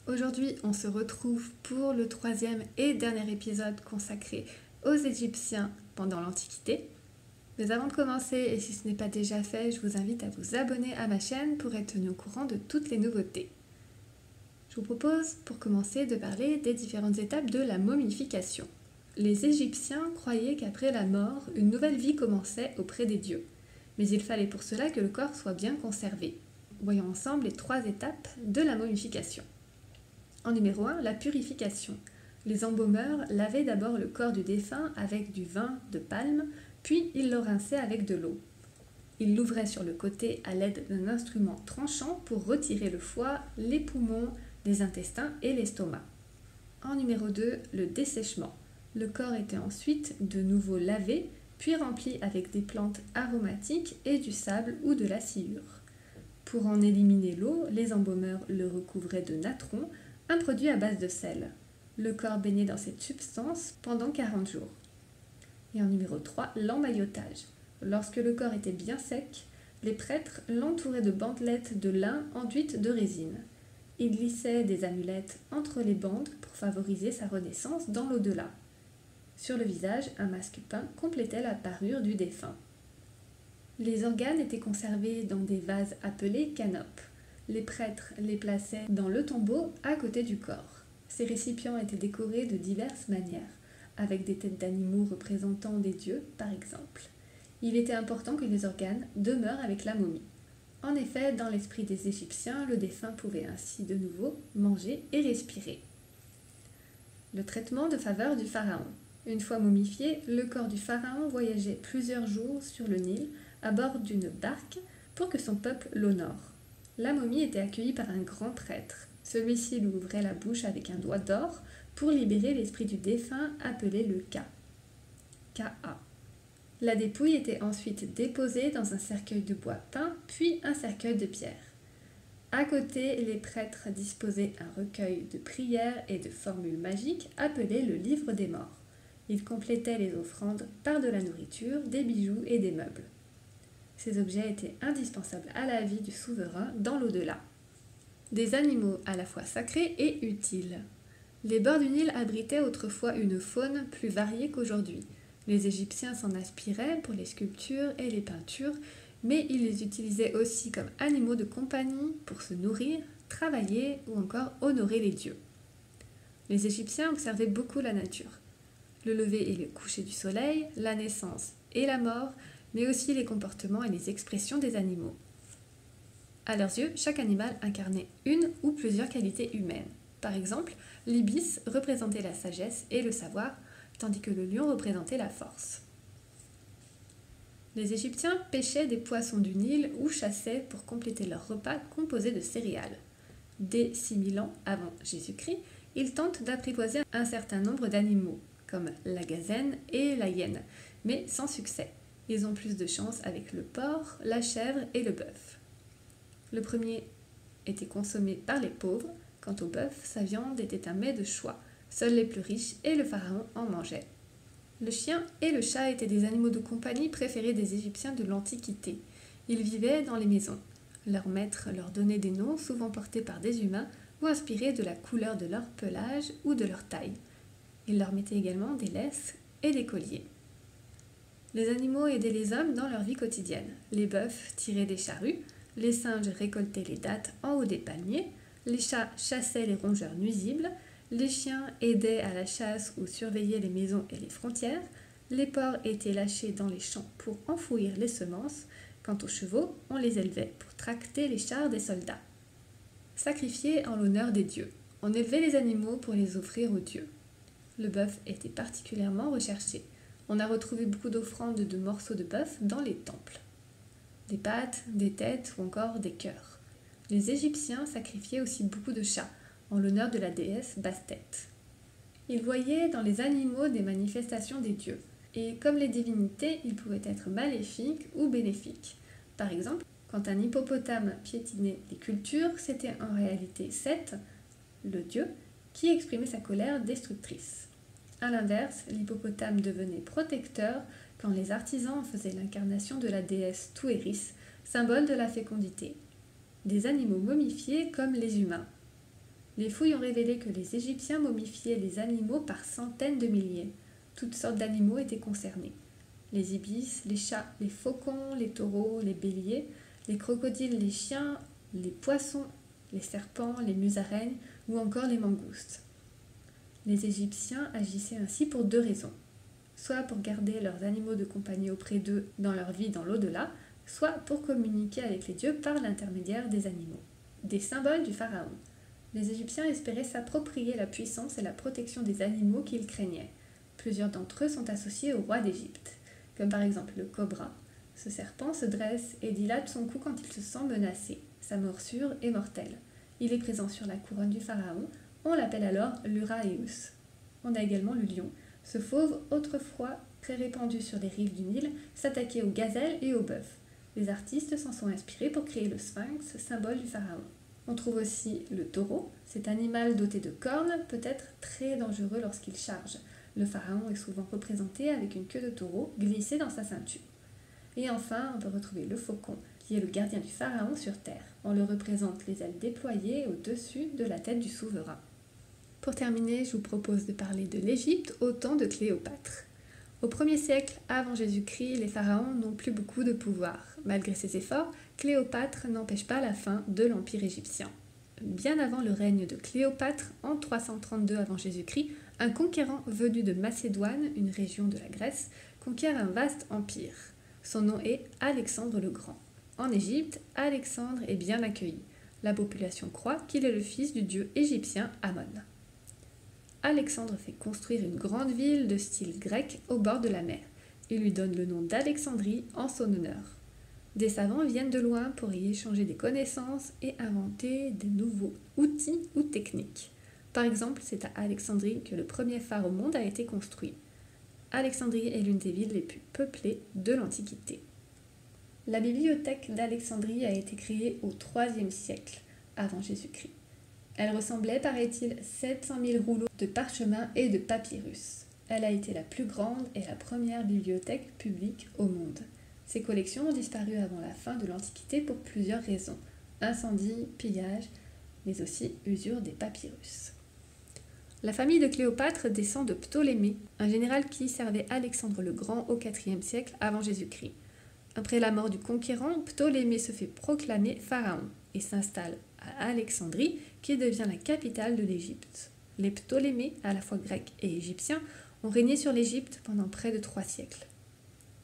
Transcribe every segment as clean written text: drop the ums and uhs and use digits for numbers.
Aujourd'hui, on se retrouve pour le troisième et dernier épisode consacré aux Égyptiens pendant l'Antiquité. Mais avant de commencer, et si ce n'est pas déjà fait, je vous invite à vous abonner à ma chaîne pour être tenu au courant de toutes les nouveautés. Je vous propose, pour commencer, de parler des différentes étapes de la momification. Les Égyptiens croyaient qu'après la mort, une nouvelle vie commençait auprès des dieux. Mais il fallait pour cela que le corps soit bien conservé. Voyons ensemble les 3 étapes de la momification. En numéro 1, la purification. Les embaumeurs lavaient d'abord le corps du défunt avec du vin de palme, puis ils le rinçaient avec de l'eau. Ils l'ouvraient sur le côté à l'aide d'un instrument tranchant pour retirer le foie, les poumons, les intestins et l'estomac. En numéro 2, le dessèchement. Le corps était ensuite de nouveau lavé, puis rempli avec des plantes aromatiques et du sable ou de la sciure. Pour en éliminer l'eau, les embaumeurs le recouvraient de natron, un produit à base de sel. Le corps baignait dans cette substance pendant 40 jours. Et en numéro 3, l'emmaillotage. Lorsque le corps était bien sec, les prêtres l'entouraient de bandelettes de lin enduites de résine. Ils glissaient des amulettes entre les bandes pour favoriser sa renaissance dans l'au-delà. Sur le visage, un masque peint complétait la parure du défunt. Les organes étaient conservés dans des vases appelés canopes. Les prêtres les plaçaient dans le tombeau à côté du corps. Ces récipients étaient décorés de diverses manières, avec des têtes d'animaux représentant des dieux, par exemple. Il était important que les organes demeurent avec la momie. En effet, dans l'esprit des Égyptiens, le défunt pouvait ainsi de nouveau manger et respirer. Le traitement de faveur du pharaon. Une fois momifié, le corps du pharaon voyageait plusieurs jours sur le Nil à bord d'une barque pour que son peuple l'honore. La momie était accueillie par un grand prêtre. Celui-ci lui ouvrait la bouche avec un doigt d'or pour libérer l'esprit du défunt appelé le Ka. La dépouille était ensuite déposée dans un cercueil de bois peint, puis un cercueil de pierre. À côté, les prêtres disposaient un recueil de prières et de formules magiques appelé le livre des morts. Ils complétaient les offrandes par de la nourriture, des bijoux et des meubles. Ces objets étaient indispensables à la vie du souverain dans l'au-delà. Des animaux à la fois sacrés et utiles. Les bords du Nil abritaient autrefois une faune plus variée qu'aujourd'hui. Les Égyptiens s'en inspiraient pour les sculptures et les peintures, mais ils les utilisaient aussi comme animaux de compagnie pour se nourrir, travailler ou encore honorer les dieux. Les Égyptiens observaient beaucoup la nature. Le lever et le coucher du soleil, la naissance et la mort, mais aussi les comportements et les expressions des animaux. À leurs yeux, chaque animal incarnait une ou plusieurs qualités humaines. Par exemple, l'ibis représentait la sagesse et le savoir, tandis que le lion représentait la force. Les Égyptiens pêchaient des poissons du Nil ou chassaient pour compléter leur repas composé de céréales. Dès 6000 ans avant Jésus-Christ, ils tentent d'apprivoiser un certain nombre d'animaux, comme la gazelle et la hyène, mais sans succès. Ils ont plus de chance avec le porc, la chèvre et le bœuf. Le premier était consommé par les pauvres. Quant au bœuf, sa viande était un mets de choix. Seuls les plus riches et le pharaon en mangeaient. Le chien et le chat étaient des animaux de compagnie préférés des Égyptiens de l'Antiquité. Ils vivaient dans les maisons. Leurs maîtres leur donnaient des noms souvent portés par des humains ou inspirés de la couleur de leur pelage ou de leur taille. Ils leur mettaient également des laisses et des colliers. Les animaux aidaient les hommes dans leur vie quotidienne. Les bœufs tiraient des charrues, les singes récoltaient les dattes en haut des palmiers, les chats chassaient les rongeurs nuisibles, les chiens aidaient à la chasse ou surveillaient les maisons et les frontières, les porcs étaient lâchés dans les champs pour enfouir les semences, quant aux chevaux, on les élevait pour tracter les chars des soldats. Sacrifiés en l'honneur des dieux. On élevait les animaux pour les offrir aux dieux. Le bœuf était particulièrement recherché. On a retrouvé beaucoup d'offrandes de morceaux de bœuf dans les temples. Des pattes, des têtes ou encore des cœurs. Les Égyptiens sacrifiaient aussi beaucoup de chats, en l'honneur de la déesse Bastet. Ils voyaient dans les animaux des manifestations des dieux, et comme les divinités, ils pouvaient être maléfiques ou bénéfiques. Par exemple, quand un hippopotame piétinait les cultures, c'était en réalité Seth, le dieu, qui exprimait sa colère destructrice. A l'inverse, l'hippopotame devenait protecteur quand les artisans faisaient l'incarnation de la déesse Touéris, symbole de la fécondité. Des animaux momifiés comme les humains. Les fouilles ont révélé que les Égyptiens momifiaient les animaux par centaines de milliers. Toutes sortes d'animaux étaient concernés. Les ibis, les chats, les faucons, les taureaux, les béliers, les crocodiles, les chiens, les poissons, les serpents, les musaraignes ou encore les mangoustes. Les Égyptiens agissaient ainsi pour deux raisons. Soit pour garder leurs animaux de compagnie auprès d'eux dans leur vie dans l'au-delà, soit pour communiquer avec les dieux par l'intermédiaire des animaux. Des symboles du pharaon. Les Égyptiens espéraient s'approprier la puissance et la protection des animaux qu'ils craignaient. Plusieurs d'entre eux sont associés au roi d'Égypte, comme par exemple le cobra. Ce serpent se dresse et dilate son cou quand il se sent menacé. Sa morsure est mortelle. Il est présent sur la couronne du pharaon, on l'appelle alors l'Uraeus. On a également le lion. Ce fauve, autrefois très répandu sur les rives du Nil, s'attaquait aux gazelles et aux bœufs. Les artistes s'en sont inspirés pour créer le sphinx, symbole du pharaon. On trouve aussi le taureau. Cet animal doté de cornes peut être très dangereux lorsqu'il charge. Le pharaon est souvent représenté avec une queue de taureau glissée dans sa ceinture. Et enfin, on peut retrouver le faucon, qui est le gardien du pharaon sur terre. On le représente les ailes déployées au-dessus de la tête du souverain. Pour terminer, je vous propose de parler de l'Égypte au temps de Cléopâtre. Au 1er siècle avant Jésus-Christ, les pharaons n'ont plus beaucoup de pouvoir. Malgré ses efforts, Cléopâtre n'empêche pas la fin de l'Empire égyptien. Bien avant le règne de Cléopâtre, en 332 avant Jésus-Christ, un conquérant venu de Macédoine, une région de la Grèce, conquiert un vaste empire. Son nom est Alexandre le Grand. En Égypte, Alexandre est bien accueilli. La population croit qu'il est le fils du dieu égyptien Amon. Alexandre fait construire une grande ville de style grec au bord de la mer. Il lui donne le nom d'Alexandrie en son honneur. Des savants viennent de loin pour y échanger des connaissances et inventer des nouveaux outils ou techniques. Par exemple, c'est à Alexandrie que le premier phare au monde a été construit. Alexandrie est l'une des villes les plus peuplées de l'Antiquité. La bibliothèque d'Alexandrie a été créée au IIIe siècle avant Jésus-Christ. Elle ressemblait, paraît-il, 700 000 rouleaux de parchemin et de papyrus. Elle a été la plus grande et la première bibliothèque publique au monde. Ces collections ont disparu avant la fin de l'Antiquité pour plusieurs raisons. Incendie, pillage, mais aussi usure des papyrus. La famille de Cléopâtre descend de Ptolémée, un général qui servait Alexandre le Grand au IVe siècle avant Jésus-Christ. Après la mort du conquérant, Ptolémée se fait proclamer pharaon et s'installe à Alexandrie, qui devient la capitale de l'Égypte. Les Ptolémées, à la fois grecs et égyptiens, ont régné sur l'Égypte pendant près de 3 siècles.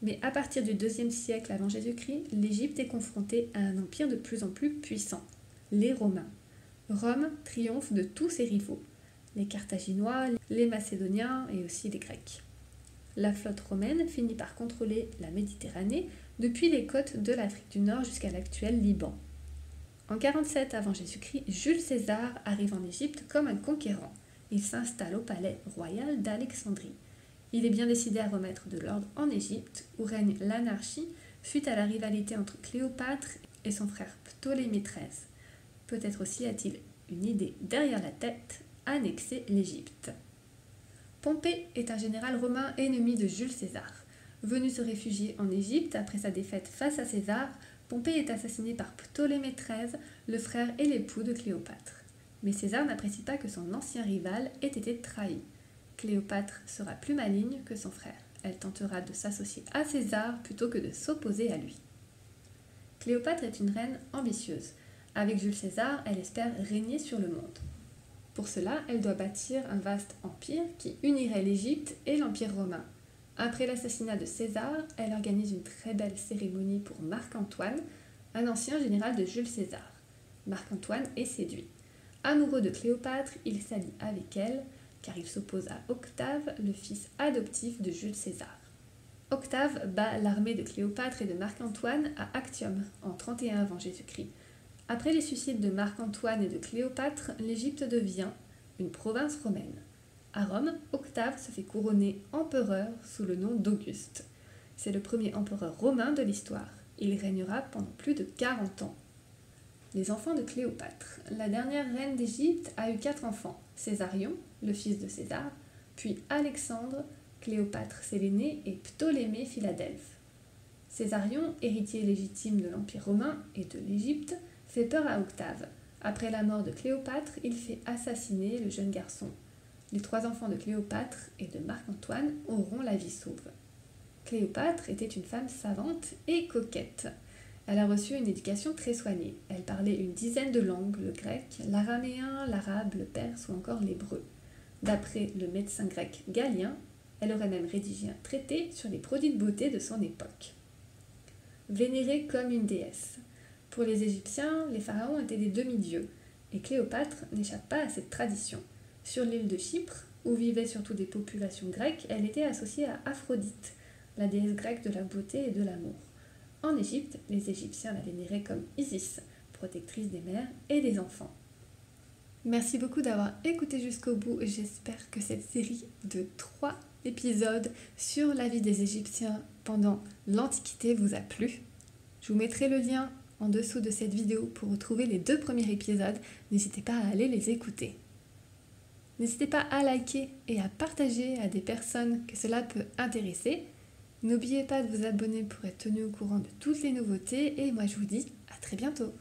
Mais à partir du IIe siècle avant Jésus-Christ, l'Égypte est confrontée à un empire de plus en plus puissant, les Romains. Rome triomphe de tous ses rivaux, les Carthaginois, les Macédoniens et aussi les Grecs. La flotte romaine finit par contrôler la Méditerranée depuis les côtes de l'Afrique du Nord jusqu'à l'actuel Liban. En 47 avant Jésus-Christ, Jules César arrive en Égypte comme un conquérant. Il s'installe au palais royal d'Alexandrie. Il est bien décidé à remettre de l'ordre en Égypte, où règne l'anarchie suite à la rivalité entre Cléopâtre et son frère Ptolémée XIII. Peut-être aussi a-t-il une idée derrière la tête, annexer l'Égypte. Pompée est un général romain ennemi de Jules César. Venu se réfugier en Égypte après sa défaite face à César, Pompée est assassiné par Ptolémée XIII, le frère et l'époux de Cléopâtre. Mais César n'apprécie pas que son ancien rival ait été trahi. Cléopâtre sera plus maligne que son frère. Elle tentera de s'associer à César plutôt que de s'opposer à lui. Cléopâtre est une reine ambitieuse. Avec Jules César, elle espère régner sur le monde. Pour cela, elle doit bâtir un vaste empire qui unirait l'Égypte et l'Empire romain. Après l'assassinat de César, elle organise une très belle cérémonie pour Marc-Antoine, un ancien général de Jules César. Marc-Antoine est séduit. Amoureux de Cléopâtre, il s'allie avec elle, car il s'oppose à Octave, le fils adoptif de Jules César. Octave bat l'armée de Cléopâtre et de Marc-Antoine à Actium, en 31 avant Jésus-Christ. Après les suicides de Marc-Antoine et de Cléopâtre, l'Égypte devient une province romaine. À Rome, Octave se fait couronner empereur sous le nom d'Auguste. C'est le premier empereur romain de l'histoire. Il régnera pendant plus de 40 ans. Les enfants de Cléopâtre. La dernière reine d'Égypte a eu 4 enfants. Césarion, le fils de César, puis Alexandre, Cléopâtre c'est l'aîné et Ptolémée Philadelphe. Césarion, héritier légitime de l'Empire romain et de l'Égypte, fait peur à Octave. Après la mort de Cléopâtre, il fait assassiner le jeune garçon. Les 3 enfants de Cléopâtre et de Marc-Antoine auront la vie sauve. Cléopâtre était une femme savante et coquette. Elle a reçu une éducation très soignée. Elle parlait une dizaine de langues, le grec, l'araméen, l'arabe, le perse ou encore l'hébreu. D'après le médecin grec Galien, elle aurait même rédigé un traité sur les produits de beauté de son époque. Vénérée comme une déesse. Pour les Égyptiens, les pharaons étaient des demi-dieux, et Cléopâtre n'échappe pas à cette tradition. Sur l'île de Chypre, où vivaient surtout des populations grecques, elle était associée à Aphrodite, la déesse grecque de la beauté et de l'amour. En Égypte, les Égyptiens la vénéraient comme Isis, protectrice des mères et des enfants. Merci beaucoup d'avoir écouté jusqu'au bout. J'espère que cette série de 3 épisodes sur la vie des Égyptiens pendant l'Antiquité vous a plu. Je vous mettrai le lien en dessous de cette vidéo pour retrouver les 2 premiers épisodes. N'hésitez pas à aller les écouter. N'hésitez pas à liker et à partager à des personnes que cela peut intéresser. N'oubliez pas de vous abonner pour être tenu au courant de toutes les nouveautés et moi je vous dis à très bientôt.